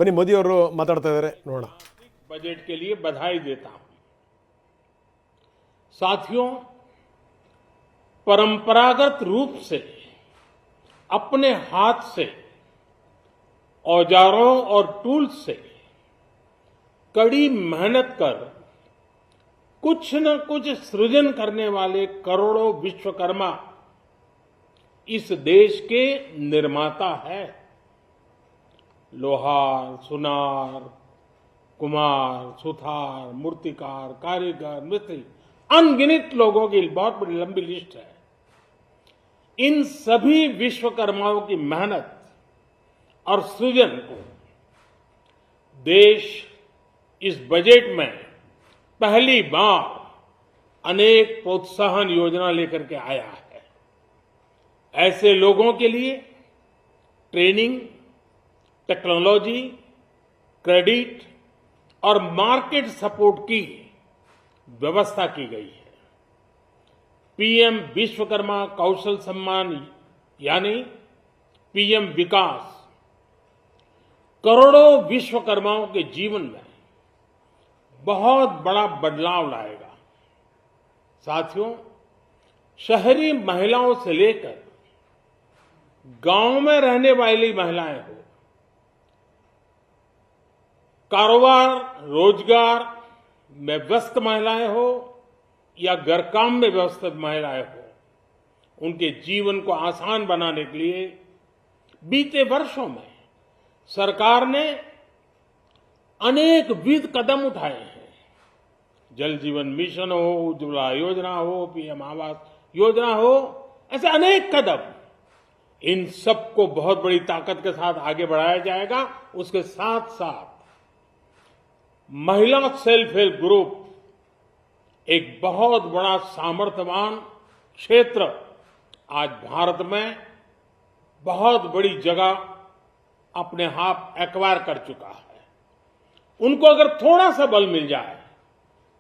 ಬನ್ನಿ ಮೋದಿ ಅವರು ಮಾತಾಡ್ತಾ ಇದ್ದಾರೆ, ನೋಡೋಣ. बजट के लिए बधाई देता हूं. साथियों, परंपरागत रूप से अपने हाथ से औजारों और टूल्स से कड़ी मेहनत कर कुछ न कुछ सृजन करने वाले करोड़ों विश्वकर्मा इस देश के निर्माता है. लोहार, सुनार, कुमार, सुथार, मूर्तिकार, कारीगर, मिस्त्री, अनगिनत लोगों की बहुत बड़ी लंबी लिस्ट है. इन सभी विश्वकर्माओं की मेहनत और सृजन को देश इस बजट में पहली बार अनेक प्रोत्साहन योजना लेकर के आया है. ऐसे लोगों के लिए ट्रेनिंग, टेक्नोलॉजी, क्रेडिट और मार्केट सपोर्ट की व्यवस्था की गई है. पीएम विश्वकर्मा कौशल सम्मान यानी पीएम विकास करोड़ों विश्वकर्माओं के जीवन में बहुत बड़ा बदलाव लाएगा. साथियों, शहरी महिलाओं से लेकर गांव में रहने वाली महिलाएं हो, कारोबार रोजगार में व्यस्त महिलाएं हो या घर काम में व्यस्त महिलाएं हो, उनके जीवन को आसान बनाने के लिए बीते वर्षों में सरकार ने अनेकविध कदम उठाए हैं. जल जीवन मिशन हो, उज्ज्वला योजना हो, पीएम आवास योजना हो, ऐसे अनेक कदम. इन सबको बहुत बड़ी ताकत के साथ आगे बढ़ाया जाएगा. उसके साथ साथ महिला सेल्फ हेल्प ग्रुप एक बहुत बड़ा सामर्थ्यवान क्षेत्र आज भारत में बहुत बड़ी जगह अपने हाथ एक्वायर कर चुका है. उनको अगर थोड़ा सा बल मिल जाए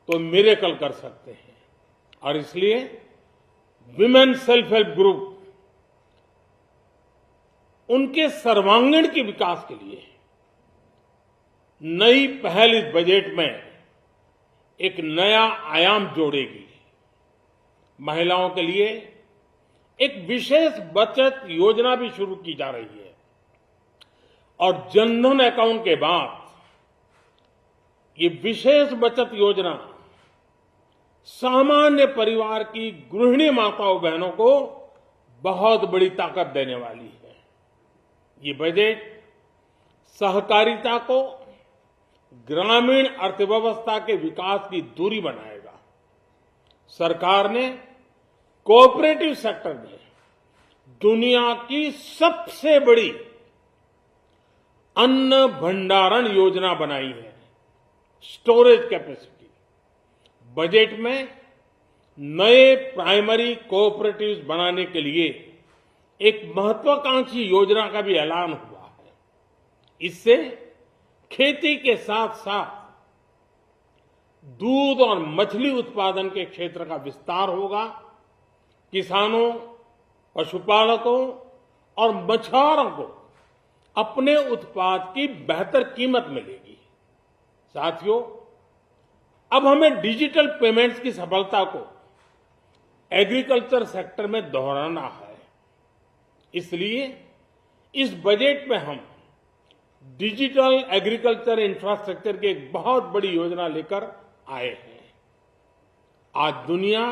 तो मिरेकल कर सकते हैं. और इसलिए विमेन सेल्फ हेल्प ग्रुप उनके सर्वांगीण के विकास के लिए नई पहल इस बजट में एक नया आयाम जोड़ेगी. महिलाओं के लिए एक विशेष बचत योजना भी शुरू की जा रही है और जनधन अकाउंट के बाद ये विशेष बचत योजना सामान्य परिवार की गृहिणी माताओं बहनों को बहुत बड़ी ताकत देने वाली है. ये बजट सहकारिता को ग्रामीण अर्थव्यवस्था के विकास की धुरी बनाएगा. सरकार ने कोऑपरेटिव सेक्टर में दुनिया की सबसे बड़ी अन्न भंडारण योजना बनाई है, स्टोरेज कैपेसिटी. बजट में नए प्राइमरी कोऑपरेटिव्स बनाने के लिए एक महत्वाकांक्षी योजना का भी ऐलान हुआ है. इससे खेती के साथ साथ दूध और मछली उत्पादन के क्षेत्र का विस्तार होगा. किसानों, पशुपालकों और मछुआरों को अपने उत्पाद की बेहतर कीमत मिलेगी. साथियों, अब हमें डिजिटल पेमेंट्स की सफलता को एग्रीकल्चर सेक्टर में दोहराना है. इसलिए इस बजट में हम डिजिटल एग्रीकल्चर इंफ्रास्ट्रक्चर की एक बहुत बड़ी योजना लेकर आए हैं. आज दुनिया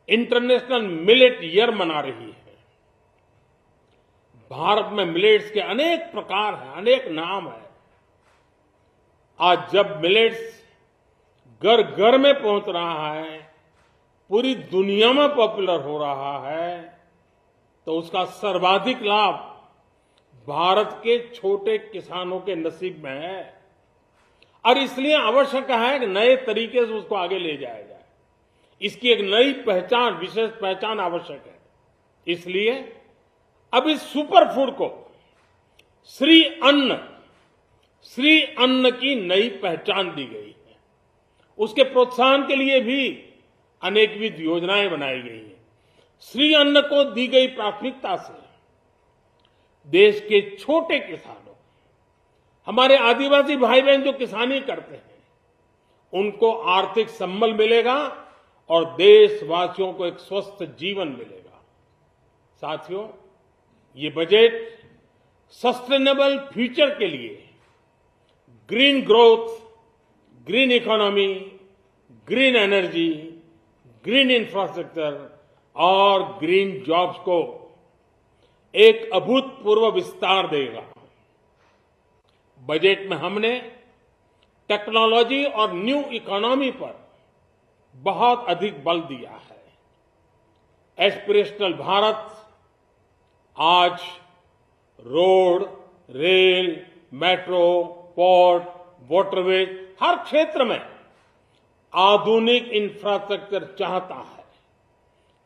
इंटरनेशनल मिलेट ईयर मना रही है. भारत में मिलेट्स के अनेक प्रकार हैं, अनेक नाम हैं. आज जब मिलेट्स घर घर में पहुंच रहा है, पूरी दुनिया में पॉपुलर हो रहा है, तो उसका सर्वाधिक लाभ भारत के छोटे किसानों के नसीब में है. और इसलिए आवश्यक है कि नए तरीके से उसको आगे ले जाया जाए. इसकी एक नई पहचान, विशेष पहचान आवश्यक है. इसलिए अब इस सुपर फूड को श्री अन्न की नई पहचान दी गई है. उसके प्रोत्साहन के लिए भी अनेकविध योजनाएं बनाई गई हैं. श्री अन्न को दी गई प्राथमिकता से देश के छोटे किसानों, हमारे आदिवासी भाई बहन जो किसानी करते हैं उनको आर्थिक संबल मिलेगा और देशवासियों को एक स्वस्थ जीवन मिलेगा। साथियों, ये बजट सस्टेनेबल फ्यूचर के लिए green growth, green economy, green energy, green infrastructure और ग्रीन जॉब्स को एक अभूतपूर्व विस्तार देगा। बजट में हमने टेक्नोलॉजी और न्यू इकोनॉमी पर बहुत अधिक बल दिया है। एस्पिरेशनल भारत आज road, rail, metro, port, waterways हर क्षेत्र में आधुनिक इंफ्रास्ट्रक्चर चाहता है।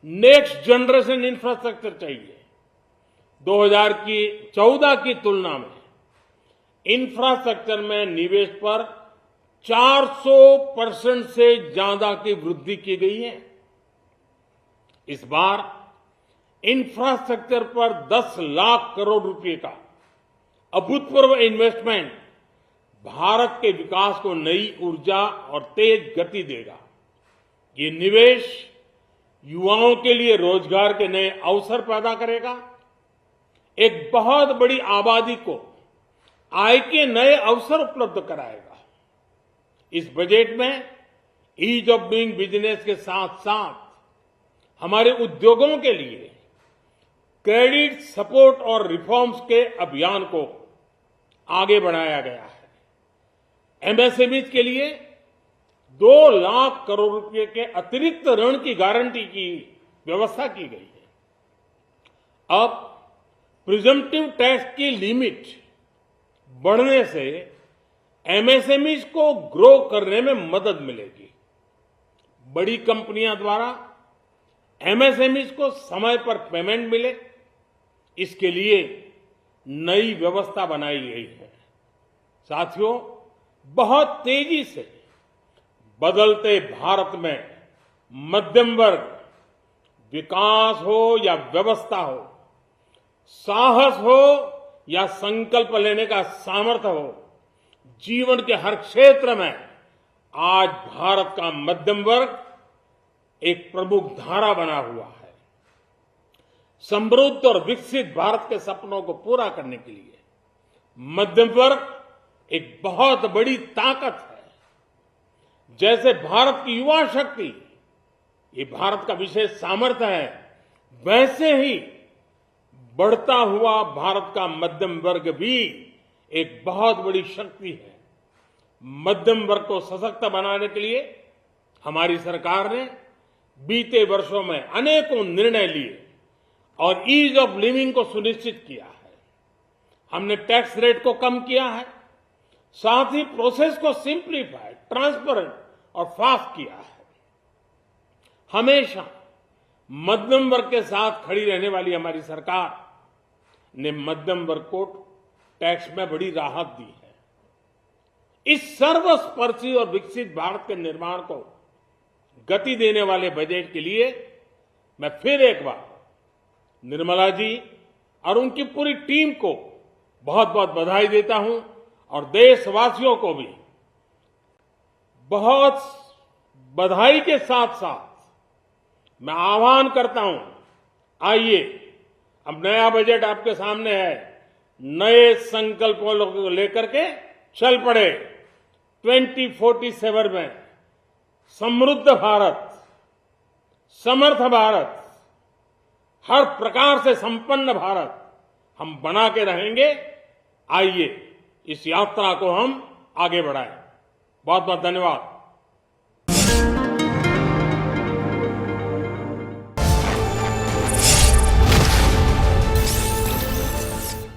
नेक्स्ट जनरेशन इंफ्रास्ट्रक्चर चाहिए। 2014 की तुलना में इंफ्रास्ट्रक्चर में निवेश पर 400% से ज्यादा की वृद्धि की गई है। इस बार इंफ्रास्ट्रक्चर पर 10 लाख करोड़ रुपए का अभूतपूर्व इन्वेस्टमेंट भारत के विकास को नई ऊर्जा और तेज गति देगा। ये निवेश युवाओं के लिए रोजगार के नए अवसर पैदा करेगा, एक बहुत बड़ी आबादी को आय के नए अवसर उपलब्ध कराएगा। इस बजट में ईज ऑफ डूइंग बिजनेस के साथ साथ हमारे उद्योगों के लिए क्रेडिट सपोर्ट और रिफॉर्म्स के अभियान को आगे बढ़ाया गया है। एमएसएमईज के लिए 2 लाख करोड़ रुपए के अतिरिक्त ऋण की गारंटी की व्यवस्था की गई है। अब प्रिजम्पटिव टैक्स की लिमिट बढ़ने से एमएसएमईज को ग्रो करने में मदद मिलेगी। बड़ी कंपनियां द्वारा एमएसएमईज को समय पर पेमेंट मिले, इसके लिए नई व्यवस्था बनाई गई है। साथियों, बहुत तेजी से बदलते भारत में मध्यम वर्ग, विकास हो या व्यवस्था हो, साहस हो या संकल्प लेने का सामर्थ्य हो, जीवन के हर क्षेत्र में आज भारत का मध्यम वर्ग एक प्रमुख धारा बना हुआ है। समृद्ध और विकसित भारत के सपनों को पूरा करने के लिए मध्यम वर्ग एक बहुत बड़ी ताकत है। जैसे भारत की युवा शक्ति ये भारत का विशेष सामर्थ्य है, वैसे ही बढ़ता हुआ भारत का मध्यम वर्ग भी एक बहुत बड़ी शक्ति है। मध्यम वर्ग को सशक्त बनाने के लिए हमारी सरकार ने बीते वर्षों में अनेकों निर्णय लिए और ईज ऑफ लिविंग को सुनिश्चित किया है। हमने टैक्स रेट को कम किया है, साथ ही प्रोसेस को सिंप्लीफाई, ट्रांसपेरेंट और फास्ट किया है। हमेशा मध्यम वर्ग के साथ खड़ी रहने वाली हमारी सरकार ने मध्यम वर्ग को टैक्स में बड़ी राहत दी है। इस सर्वस्पर्शी और विकसित भारत के निर्माण को गति देने वाले बजट के लिए मैं फिर एक बार निर्मला जी और उनकी पूरी टीम को बहुत बहुत बधाई देता हूं और देशवासियों को भी बहुत बधाई के साथ साथ मैं आह्वान करता हूं, आइए अब नया बजट आपके सामने है, नए संकल्पों को लेकर के चल पड़े। 2047 में समृद्ध भारत, समर्थ भारत, हर प्रकार से संपन्न भारत हम बना के रहेंगे। आइए इस यात्रा को हम आगे बढ़ाएं। बहुत बहुत धन्यवाद।